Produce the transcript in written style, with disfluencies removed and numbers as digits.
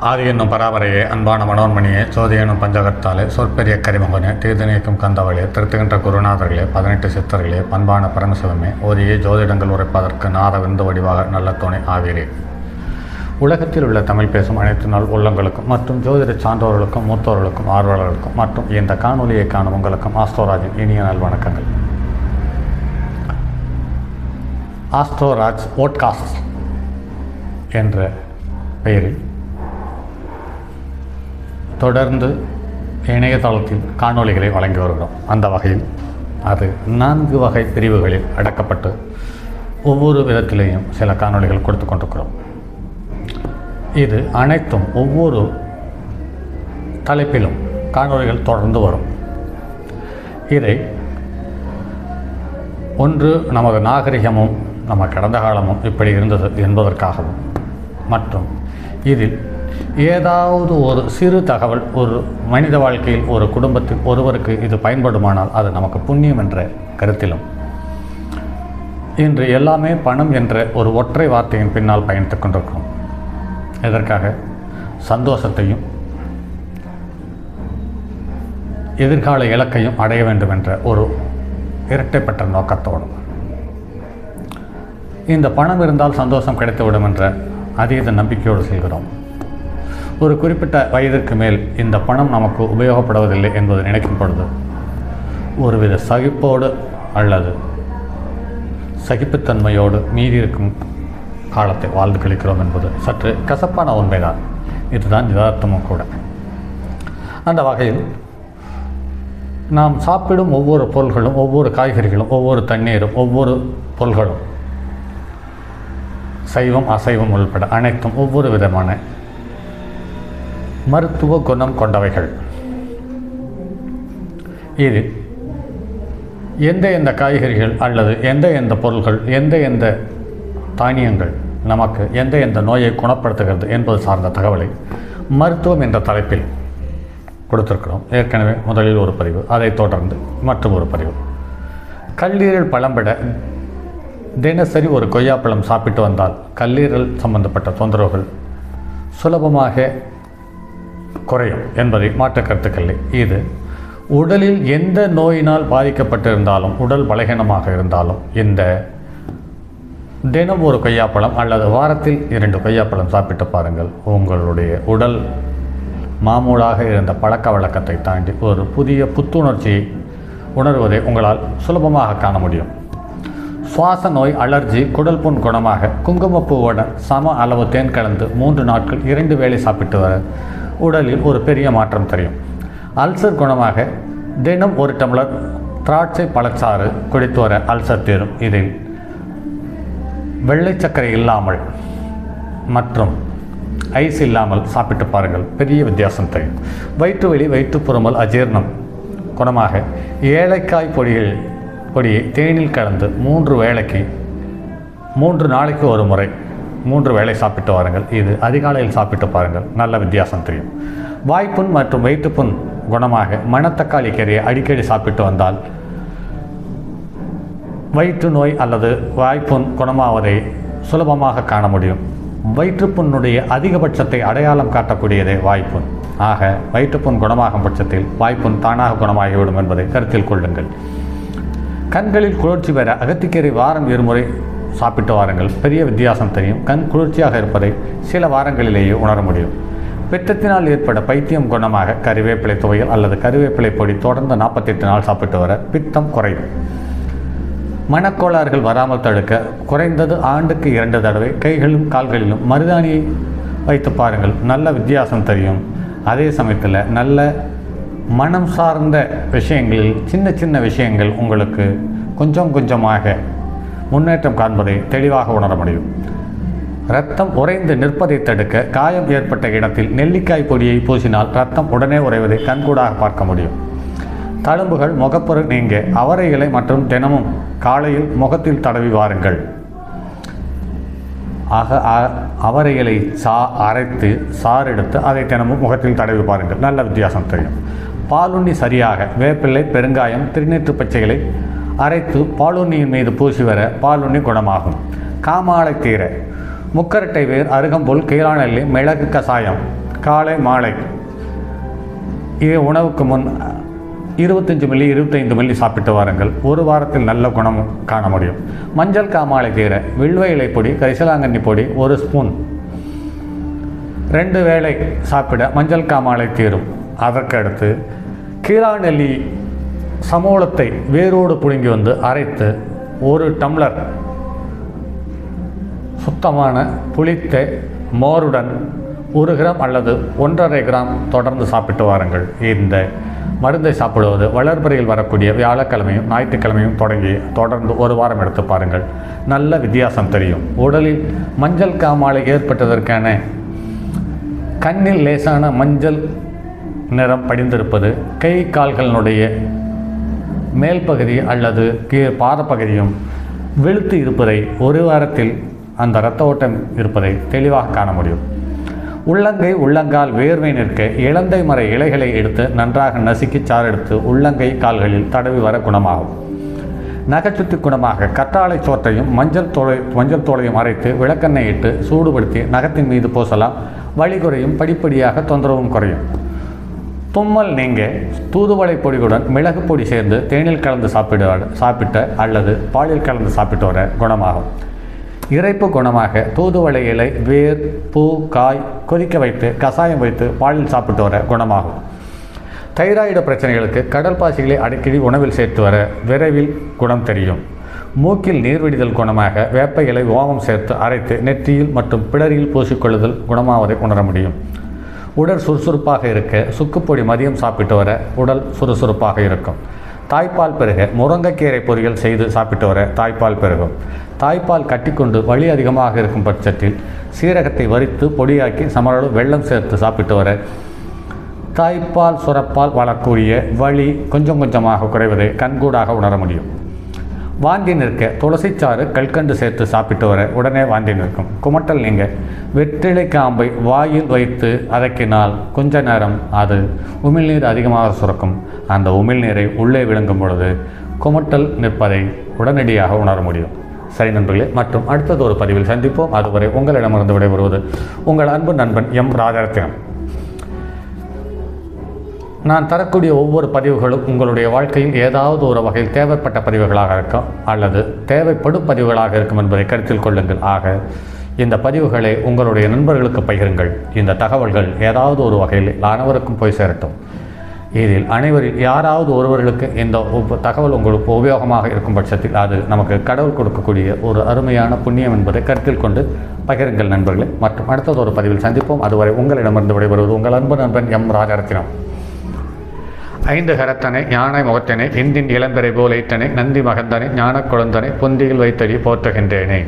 ஆதி என்னும் பராபரையே, அன்பான மனோன்மணியே, சோதி எனும் பஞ்சகத்தாலே, சொற்பெரிய கரிமகனே, தீர்த்து கந்தவளே, திருத்துகின்ற குருநாதர்களே, 18 சித்தர்களே, பண்பான பரமசிவமே, ஓதியே ஜோதிடங்கள் உரைப்பதற்கு நாத விந்து வடிவாக நல்ல துணை ஆவீரே. உலகத்தில் உள்ள தமிழ் பேசும் அனைத்து நாள் உள்ளங்களுக்கும் மற்றும் ஜோதிட சான்றோர்களுக்கும் மூத்தோர்களுக்கும் ஆர்வலர்களுக்கும் மற்றும் இந்த காணொலியை காணும் உங்களுக்கும் ஆஸ்ட்ரோராஜின் இனிய நல்வணக்கங்கள். ஆஸ்ட்ரோராஜ் போட்காஸ்ட் என்ற பெயரில் தொடர்ந்து இணையதளத்தில் காணொளிகளை வழங்கி வருகிறோம். அந்த வகையில் அது 4 வகை பிரிவுகளில் அடக்கப்பட்டு ஒவ்வொரு விதத்திலேயும் சில காணொளிகள் கொடுத்து கொண்டிருக்கிறோம். இது அனைத்தும் ஒவ்வொரு தலைப்பிலும் காணொளிகள் தொடர்ந்து வரும். இதை ஒன்று நமது நாகரிகமும் நம்ம கடந்த காலமும் இப்படி இருந்தது என்பதற்காகவும், மற்றும் இதில் ஏதாவது ஒரு சிறு தகவல் ஒரு மனித வாழ்க்கையில் ஒரு குடும்பத்தில் ஒருவருக்கு இது பயன்படுமானால் அது நமக்கு புண்ணியம் என்ற கருத்திலும், இன்று எல்லாமே பணம் என்ற ஒரு ஒற்றை வார்த்தையின் பின்னால் பயணித்துக் கொண்டிருக்கிறோம். இதற்காக சந்தோஷத்தையும் எதிர்கால இலக்கையும் அடைய வேண்டும் என்ற ஒரு இரட்டைப்பட்ட நோக்கத்தோடு, இந்த பணம் இருந்தால் சந்தோஷம் கிடைத்துவிடும் என்ற அதீத நம்பிக்கையோடு செல்கிறோம். ஒரு குறிப்பிட்ட வயதிற்கு மேல் இந்த பணம் நமக்கு உபயோகப்படுவதில்லை என்பது நினைக்கும் பொழுது ஒருவித சகிப்போடு அல்லது சகிப்புத்தன்மையோடு மீதி இருக்கும் காலத்தை வாழ்ந்து கழிக்கிறோம் என்பது சற்று கசப்பான உண்மைதான். இதுதான் யதார்த்தமும் கூட. அந்த வகையில் நாம் சாப்பிடும் ஒவ்வொரு பொருள்களும், ஒவ்வொரு காய்கறிகளும், ஒவ்வொரு தண்ணீரும், ஒவ்வொரு பொருள்களும், சைவம் அசைவம் உள்பட அனைத்தும் ஒவ்வொரு விதமான மருத்துவ குணம் கொண்டவைகள். இது எந்த காய்கறிகள் அல்லது எந்த பொருள்கள், எந்த தானியங்கள் நமக்கு எந்த நோயை குணப்படுத்துகிறது என்பது சார்ந்த தகவலை மருத்துவம் என்ற தலைப்பில் கொடுத்திருக்கிறோம். ஏற்கனவே முதலில் ஒரு பதிவு, அதைத் தொடர்ந்து மற்றும் ஒரு பதிவு. கல்லீரல் பழம்பட தினசரி ஒரு கொய்யாப்பழம் சாப்பிட்டு வந்தால் கல்லீரல் சம்பந்தப்பட்ட தொந்தரவுகள் சுலபமாக குறையும் என்பதை மாற்று கருத்துக்கள். இது உடலில் எந்த நோயினால் பாதிக்கப்பட்டிருந்தாலும், உடல் பலகீனமாக இருந்தாலும், இந்த தினம் ஒரு கொய்யாப்பழம் அல்லது வாரத்தில் 2 கொய்யாப்பழம் சாப்பிட்டு பாருங்கள். உங்களுடைய உடல் மாமூலாக இருந்த பழக்க வழக்கத்தை தாண்டி ஒரு புதிய புத்துணர்ச்சியை உணர்வதை உங்களால் சுலபமாக காண முடியும். சுவாச நோய், அலர்ஜி, குடல் புண் குணமாக குங்குமப்பூவுடன் சம அளவு தேன் கலந்து 3 நாட்கள் 2 வேளை சாப்பிட்டு வர உடலில் ஒரு பெரிய மாற்றம் தெரியும். அல்சர் குணமாக தினம் 1 டம்ளர் திராட்சை பழச்சாறு குடித்து வர அல்சர் தீரும். இதில் வெள்ளை சர்க்கரை இல்லாமல் மற்றும் ஐஸ் இல்லாமல் சாப்பிட்டு பாருங்கள், பெரிய வித்தியாசம் தெரியும். வயிற்று வலி, வயிற்றுப்புறமல், அஜீர்ணம் குணமாக ஏலக்காய் பொடியை தேனில் கலந்து 3 நாளைக்கு ஒரு முறை 3 வேளை சாப்பிட்டு வாருங்கள். இது அதிகாலையில் சாப்பிட்டு பாருங்கள், நல்ல வித்தியாசம் தெரியும். வாய்ப்புண் மற்றும் வயிற்றுப்புண் குணமாக மணத்தக்காளி கீரையை அடிக்கடி சாப்பிட்டு வந்தால் வயிற்று நோய் அல்லது வாய்ப்புண் குணமாவதை சுலபமாக காண முடியும். வயிற்றுப்புண்ணுடைய அதிகபட்சத்தை அடையாளம் காட்டக்கூடியதே வாய்ப்புண். ஆக வயிற்றுப்புண் குணமாகும் பட்சத்தில் வாய்ப்புண் தானாக குணமாகிவிடும் என்பதை கருத்தில் கொள்ளுங்கள். கண்களில் குளிர்ச்சி பெற அகத்திக்கீரை வாரம் 2 முறை சாப்பிட்டு வாருங்கள், பெரிய வித்தியாசம் தெரியும். கண் குளிர்ச்சியாக இருப்பதை சில வாரங்களிலேயே உணர முடியும். பித்தத்தினால் ஏற்பட பைத்தியம் குணமாக கறிவேப்பிலை துவையல் அல்லது கறிவேப்பிலை பொடி தொடர்ந்து 48 நாள் சாப்பிட்டு வர பித்தம் குறையும். மனக்கோளாறுகள் வராமல் தடுக்க குறைந்தது ஆண்டுக்கு 2 தடவை கைகளிலும் கால்களிலும் மருதாணியை வைத்து பாருங்கள், நல்ல வித்தியாசம் தெரியும். அதே சமயத்தில் நல்ல மனம் சார்ந்த விஷயங்களில் சின்ன விஷயங்கள் உங்களுக்கு கொஞ்சம் கொஞ்சமாக முன்னேற்றம் காண்பதை தெளிவாக உணர முடியும். இரத்தம் உறைந்து நிற்பதை தடுக்க காயம் ஏற்பட்ட இடத்தில் நெல்லிக்காய் பொடியை பூசினால் இரத்தம் உடனே உறைவதை கண்கூடாக பார்க்க முடியும். தழும்புகள், முகப்பொரு நீங்க அவரை இலை மற்றும் தினமும் காலையில் முகத்தில் தடவி வாருங்கள். அவரை இலை அரைத்து சாறு எடுத்து அதை தினமும் முகத்தில் தடவி பாருங்கள், நல்ல வித்தியாசம் தெரியும். பாலுண்ணி சரியாக வேப்பிள்ளை, பெருங்காயம், திருநீற்று பச்சைகளை அரைத்து பாலுண்ணியின் மீது பூசி வர பாலுண்ணி குணமாகும். காமாலை தீர முக்கரட்டை வேர், அருகம்புல், கீழாநெல்லி, மிளகு கசாயம் காலை மாலை உணவுக்கு முன் 25 மில்லி 25 மில்லி சாப்பிட்டு வாருங்கள். ஒரு வாரத்தில் நல்ல குணம் காண முடியும். மஞ்சள் காமாலை தீர வில்வ இலை பொடி, கரிசலாங்கண்ணி பொடி 1 ஸ்பூன் 2 வேளை சாப்பிட மஞ்சள் காமாலை தீரும். அதற்கடுத்து கீழாநெல்லி சமூலத்தை வேரோடு புழுங்கி வந்து அரைத்து 1 டம்ளர் சுத்தமான புளித்த மோருடன் 1 கிராம் அல்லது 1.5 கிராம் தொடர்ந்து சாப்பிட்டு வாருங்கள். இந்த மருந்தை சாப்பிடுவது வளர்பிறையில் வரக்கூடிய வியாழக்கிழமையும் ஞாயிற்றுக்கிழமையும் தொடர்ந்து 1 வாரம் எடுத்து பாருங்கள். நல்ல வித்தியாசம் தெரியும். உடலில் மஞ்சள் காமாலை ஏற்பட்டதற்கான கண்ணில் லேசான மஞ்சள் நிறம் படிந்திருப்பது, கை கால்களினுடைய மேல் பகுதி அல்லது பாதப்பகுதியும் வெளுத்து இருப்பதை, 1 வாரத்தில் அந்த இரத்த ஓட்டம் இருப்பதை தெளிவாக காண முடியும். உள்ளங்கை உள்ளங்கால் வேர்வை நிற்க இளந்தை மர இலைகளை எடுத்து நன்றாக நசுக்கி சாறெடுத்து உள்ளங்கை கால்களில் தடவி வர குணமாகும். நகைச்சுத்தி குணமாக கற்றாழை சோற்றையும் மஞ்சள் தோலையும் அரைத்து விளக்கெண்ணெய் இட்டு சூடுபடுத்தி நகத்தின் மீது பூசலாம். வலி குறையும், படிப்படியாக தொந்தரவும் குறையும். தும்மல் நீங்க தூதுவளை பொடியுடன் மிளகு பொடி சேர்ந்து தேனில் கலந்து சாப்பிட்ட அல்லது பாலில் கலந்து சாப்பிட்டு வர குணமாகும். இறைப்பு குணமாக தூதுவளை இலை, வேர், பூ, காய் கொதிக்க வைத்து கசாயம் வைத்து பாலில் சாப்பிட்டு வர குணமாகும். தைராய்டு பிரச்சனைகளுக்கு கடல் பாசிகளை அடிக்கடி உணவில் சேர்த்து வர விரைவில் குணம் தெரியும். மூக்கில் நீர்வடிதல் குணமாக வேப்ப இலை, ஓமம் சேர்த்து அரைத்து நெற்றியில் மற்றும் பிடரியில் பூசிக்கொள்ளுதல் குணமாவதை உணர முடியும். உடல் சுறுசுறுப்பாக இருக்க சுக்குப்பொடி மதியம் சாப்பிட்டு வர உடல் சுறுசுறுப்பாக இருக்கும். தாய்ப்பால் பெருக முருங்கைக்கீரை பொரியல் செய்து சாப்பிட்டு வர தாய்ப்பால் பெருகும். தாய்ப்பால் கட்டிக்கொண்டு வலி அதிகமாக இருக்கும் பட்சத்தில் சீரகத்தை வரித்து பொடியாக்கி சமரளவு வெல்லம் சேர்த்து சாப்பிட்டு வர தாய்ப்பால் சுரப்பால் வளரக்கூடிய வலி கொஞ்சம் கொஞ்சமாக குறைவதை கண்கூடாக உணர முடியும். வாந்தி நிற்க துளசிச்சாறு கல்கண்டு சேர்த்து சாப்பிட்டு வர உடனே வாந்தி நிற்கும். குமட்டல் நீங்க வெற்றிலை காம்பை வாயில் வைத்து அதக்கினால் கொஞ்ச நேரம் அது உமிழ்நீர் அதிகமாக சுரக்கும். அந்த உமிழ்நீரை உள்ளே விழுங்கும் பொழுது குமட்டல் நிற்பதை உடனடியாக உணர முடியும். சரி நண்பர்களே, மற்றும் அடுத்தது ஒரு பதிவில் சந்திப்போம். அதுவரை உங்களிடமிருந்து விடைபெறுவது உங்கள் அன்பு நண்பன் எம் ராஜரத்தினம். நான் தரக்கூடிய ஒவ்வொரு பதிவுகளும் உங்களுடைய வாழ்க்கையில் ஏதாவது ஒரு வகையில் தேவைப்பட்ட பதிவுகளாக இருக்கும் அல்லது தேவைப்படும் பதிவுகளாக இருக்கும் என்பதை கருத்தில் கொள்ளுங்கள். ஆக இந்த பதிவுகளை உங்களுடைய நண்பர்களுக்கு பகிருங்கள். இந்த தகவல்கள் ஏதாவது ஒரு வகையில் அனைவருக்கும் போய் சேரட்டும். இதில் அனைவரில் யாராவது ஒருவர்களுக்கு இந்த தகவல் உங்களுக்கு உபயோகமாக இருக்கும் பட்சத்தில் அது நமக்கு கடவுள் கொடுக்கக்கூடிய ஒரு அருமையான புண்ணியம் என்பதை கருத்தில் கொண்டு பகிருங்கள் நண்பர்களே. மற்றும் அடுத்தது ஒரு பதிவில் சந்திப்போம். அதுவரை உங்களிடமிருந்து விடைபெறுவது உங்கள் அன்பு நண்பன் எம் ராஜரத்தினம். 5 கரத்தனை யானை முகத்தனை இந்தின் இளந்தரை போல் ஏற்றனை நந்தி மகந்தனை ஞான குழந்தனை பொந்தியில் வைத்தடி போற்றுகின்றேனே.